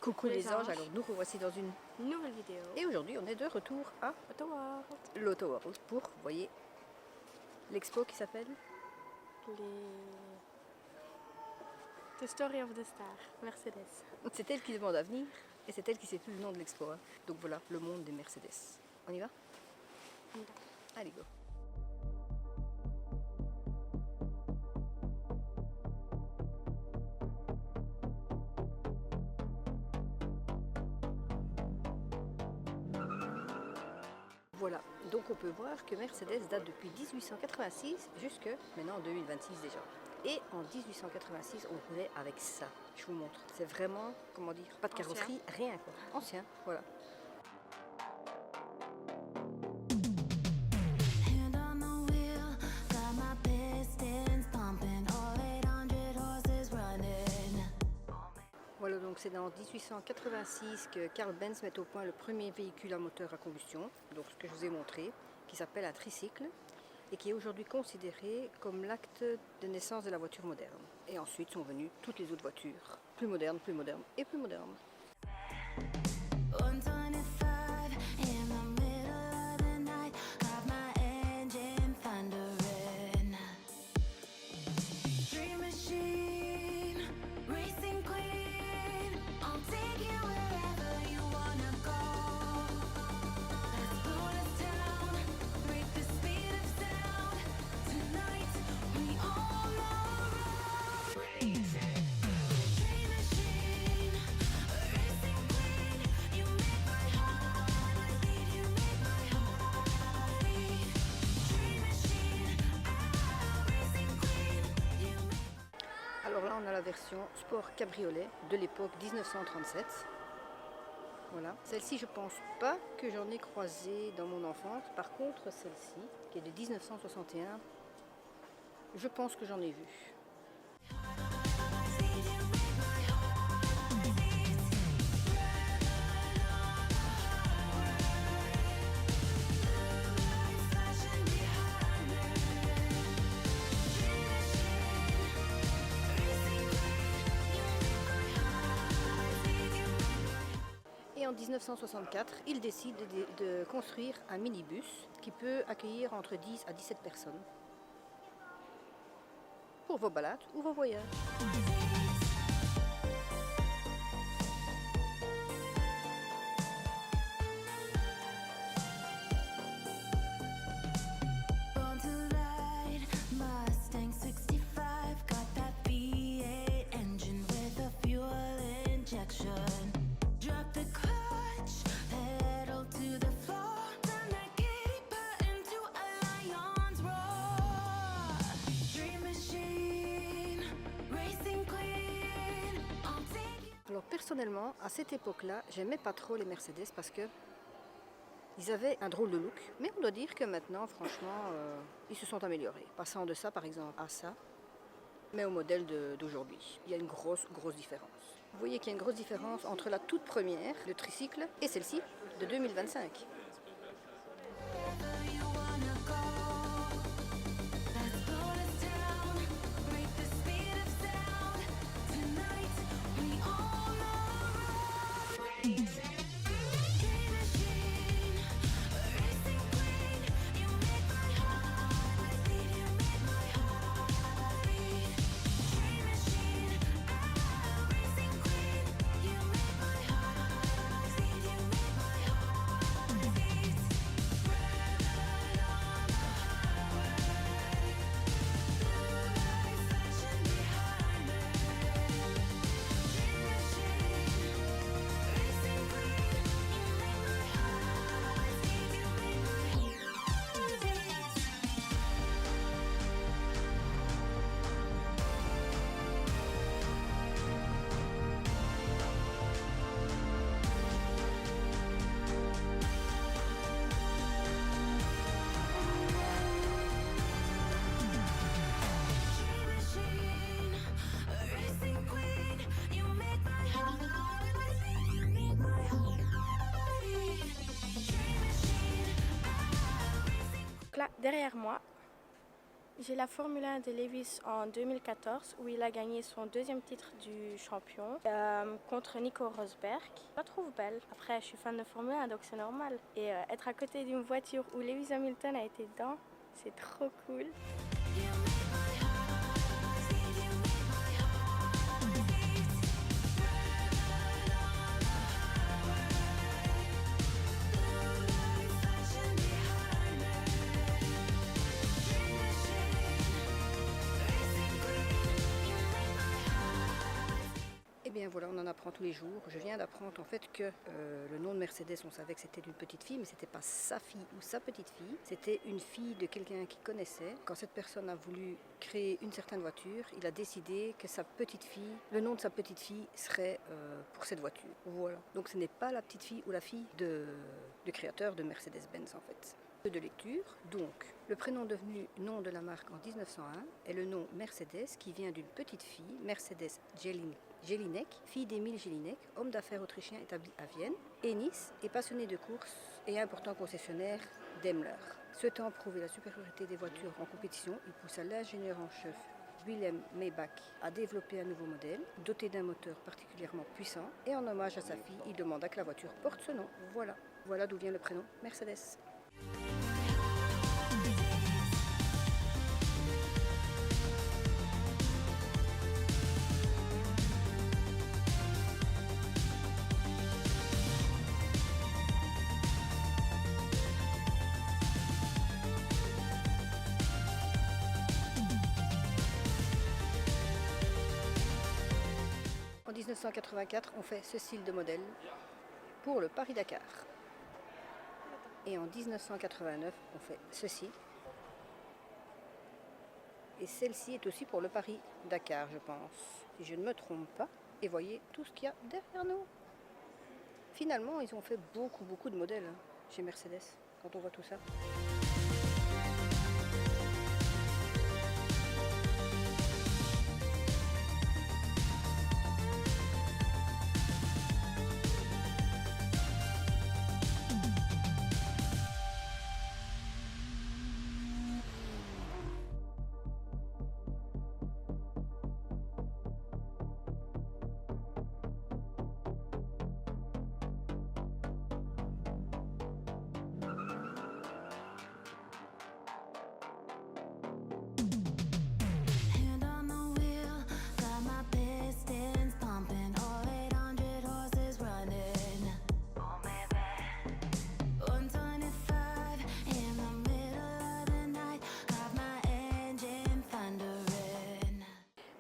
Coucou les anges, alors nous revoici dans une nouvelle vidéo. Et aujourd'hui on est de retour à l'Auto World pour, vous voyez, l'expo qui s'appelle The Story of the Star, Mercedes. C'est elle qui demande à venir et c'est elle qui sait plus le nom de l'expo. Hein. Donc voilà, le monde des Mercedes. On y va? On y va. Allez, go. Voilà, donc on peut voir que Mercedes date depuis 1886 jusque maintenant en 2026 déjà. Et en 1886, on roulait avec ça. Je vous montre. C'est vraiment, comment dire, pas de carrosserie, rien quoi. Ancien, voilà. Voilà, donc c'est dans 1886 que Carl Benz met au point le premier véhicule à moteur à combustion, donc ce que je vous ai montré, qui s'appelle un tricycle, et qui est aujourd'hui considéré comme l'acte de naissance de la voiture moderne. Et ensuite sont venues toutes les autres voitures, plus modernes et plus modernes. Alors là on a la version sport cabriolet de l'époque 1937. Voilà. Celle-ci je pense pas que j'en ai croisé dans mon enfance. Par contre celle-ci qui est de 1961, je pense que j'en ai vu. Et en 1964, il décide de construire un minibus qui peut accueillir entre 10 à 17 personnes pour vos balades ou vos voyages. Alors personnellement, à cette époque-là, j'aimais pas trop les Mercedes parce que ils avaient un drôle de look. Mais on doit dire que maintenant, franchement, ils se sont améliorés. Passant de ça, par exemple, à ça, mais au modèle d'aujourd'hui. Il y a une grosse différence. Vous voyez qu'il y a une grosse différence entre la toute première, le tricycle, et celle-ci, de 2025. Là, derrière moi, J'ai la Formule 1 de Lewis en 2014 où il a gagné son deuxième titre du champion contre Nico Rosberg. Je la trouve belle. Après, je suis fan de Formule 1 donc c'est normal. Et être à côté d'une voiture où Lewis Hamilton a été dedans, c'est trop cool. Eh bien voilà, on en apprend tous les jours. Je viens d'apprendre en fait que le nom de Mercedes, on savait que c'était d'une petite fille, mais c'était pas sa fille ou sa petite fille. C'était une fille de quelqu'un qu'il connaissait. Quand cette personne a voulu créer une certaine voiture, il a décidé que sa petite fille, le nom de sa petite fille serait pour cette voiture. Voilà. Donc ce n'est pas la petite fille ou la fille du créateur de Mercedes-Benz en fait. De lecture. Donc, le prénom devenu nom de la marque en 1901 est le nom Mercedes qui vient d'une petite fille, Mercedes Jelinek, fille d'Emile Jelinek, homme d'affaires autrichien établi à Vienne, et Nice est passionné de course et important concessionnaire Daimler. Souhaitant prouver la supériorité des voitures en compétition, il poussa l'ingénieur en chef Wilhelm Maybach a développé un nouveau modèle, doté d'un moteur particulièrement puissant, et en hommage à sa fille, il demanda que la voiture porte ce nom. Voilà d'où vient le prénom Mercedes. En 1984, on fait ce style de modèle pour le Paris-Dakar. Et en 1989, on fait ceci. Et celle-ci est aussi pour le Paris-Dakar, je pense, si je ne me trompe pas. Et voyez tout ce qu'il y a derrière nous. Finalement, ils ont fait beaucoup de modèles chez Mercedes, quand on voit tout ça.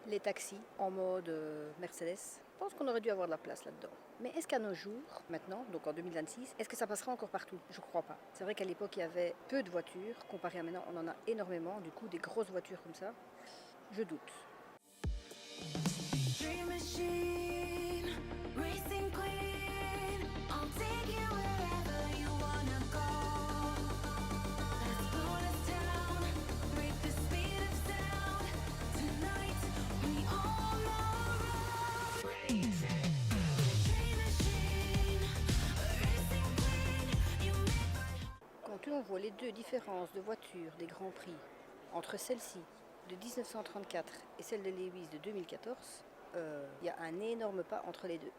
Les taxis en mode Mercedes, je pense qu'on aurait dû avoir de la place là-dedans. Mais est-ce qu'à nos jours, maintenant, donc en 2026, est-ce que ça passera encore partout? Je crois pas. C'est vrai qu'à l'époque, il y avait peu de voitures. Comparé à maintenant, on en a énormément. Du coup, des grosses voitures comme ça, je doute. Dream machine, racing queen, I'll take you wherever you wanna go. Let's slow us down, break the speed of sound. Tonight, we all know racing. Dream machine, racing queen, you make my... Quand on voit les deux différences de voitures des Grands Prix entre celle-ci de 1934 et celle de Lewis de 2014, il y a un énorme pas entre les deux.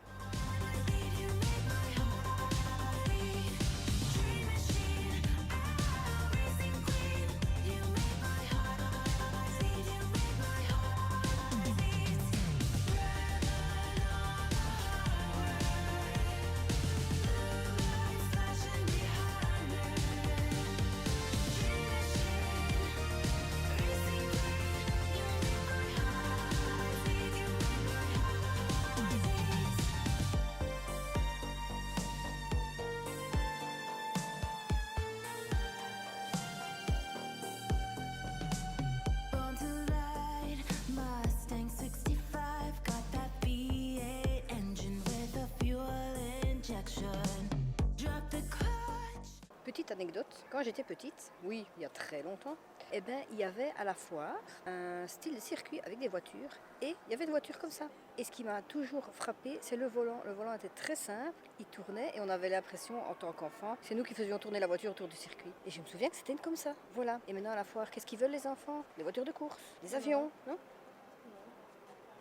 petite anecdote, quand j'étais petite, oui, il y a très longtemps, eh ben, il y avait à la foire un style de circuit avec des voitures et il y avait une voiture comme ça. Et ce qui m'a toujours frappé, c'est le volant. Le volant était très simple, il tournait et on avait l'impression en tant qu'enfant, c'est nous qui faisions tourner la voiture autour du circuit. Et je me souviens que c'était une comme ça. Voilà. Et maintenant à la foire, qu'est-ce qu'ils veulent les enfants? Des voitures de course, des avions, non?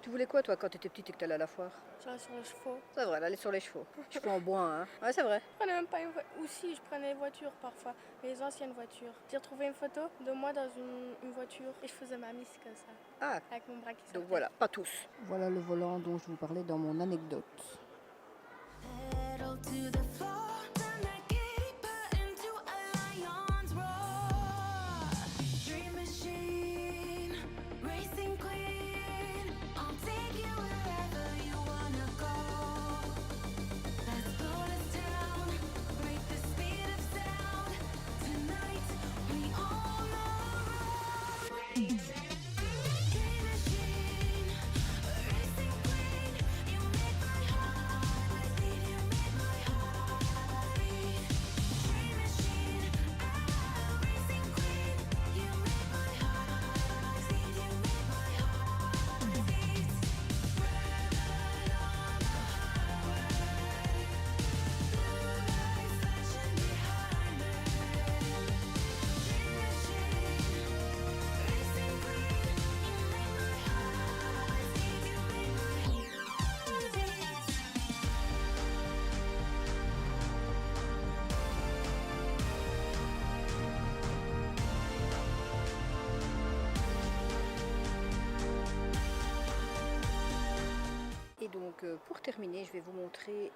Tu voulais quoi toi quand tu étais petite et que tu allais à la foire? Sur les chevaux. C'est vrai, aller sur les chevaux. Chevaux en bois, hein? Ouais, c'est vrai. Je prenais même pas une voiture. Ou si, je prenais les voitures parfois, les anciennes voitures. J'ai retrouvé une photo de moi dans une voiture et je faisais ma miss comme ça, Ah, avec mon bras qui sortait. donc voilà, pas tous. Voilà le volant dont je vous parlais dans mon anecdote. Pedal to the floor, turn that giddy butt into a lion's roar. Dream machine, racing queen, I'll take you wherever you wanna go. Let's slow this down, break the speed of sound. Tonight we own the road. Dream machine, racing queen, you make my heart beat. You make my heart beat. Dream machine, racing queen, you make my heart beat. You make my heart beat. Red on the highway, blue lights flashing behind me. Dream machine, racing queen, you make my heart beat. You make my heart beat. Et donc pour terminer, je vais vous montrer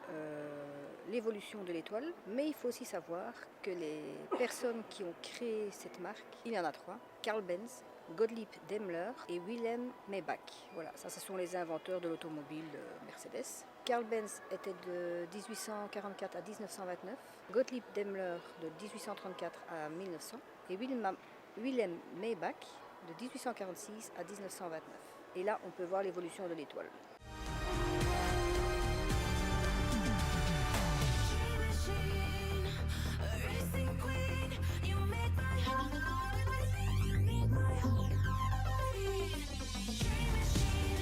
l'évolution de l'étoile. Mais il faut aussi savoir que les personnes qui ont créé cette marque, il y en a trois. Carl Benz, Gottlieb Daimler et Wilhelm Maybach. Voilà, ça ce sont les inventeurs de l'automobile Mercedes. Carl Benz était de 1844 à 1929, Gottlieb Daimler de 1834 à 1900 et Wilhelm Maybach de 1846 à 1929. Et là, on peut voir l'évolution de l'étoile. Dream machine, racing queen, you make my heart beat. You make my heart beat. Dream machine,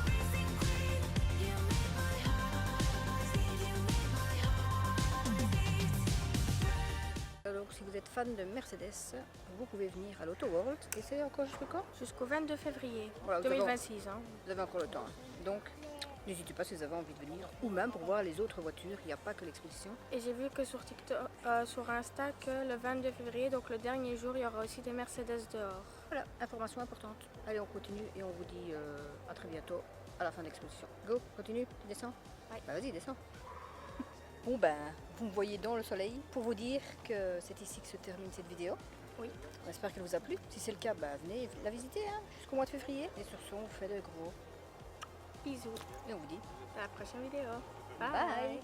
racing queen, you make my heart beat. You make my heart beat. Donc si vous êtes fan de Mercedes, vous pouvez venir à l'Auto World. Et c'est encore jusqu'au quand? Jusqu'au 22 février Voilà, vous avez- 2026. Hein. Vous avez encore le temps. Donc n'hésitez pas si vous avez envie de venir. Ou même pour voir les autres voitures, il n'y a pas que l'exposition. Et j'ai vu que sur TikTok, sur Insta, que le 22 février, donc le dernier jour, il y aura aussi des Mercedes dehors. Voilà, information importante. Allez, on continue et on vous dit à très bientôt à la fin de l'exposition. Go, continue, tu descends? Ouais. Bah vas-y, descends. Bon ben, vous me voyez dans le soleil pour vous dire que c'est ici que se termine cette vidéo. Oui. On espère qu'elle vous a plu. Si c'est le cas, bah, venez la visiter hein, jusqu'au mois de février. Et sur ce, on vous fait de gros. Bisous. Et on vous dit À la prochaine vidéo. bye.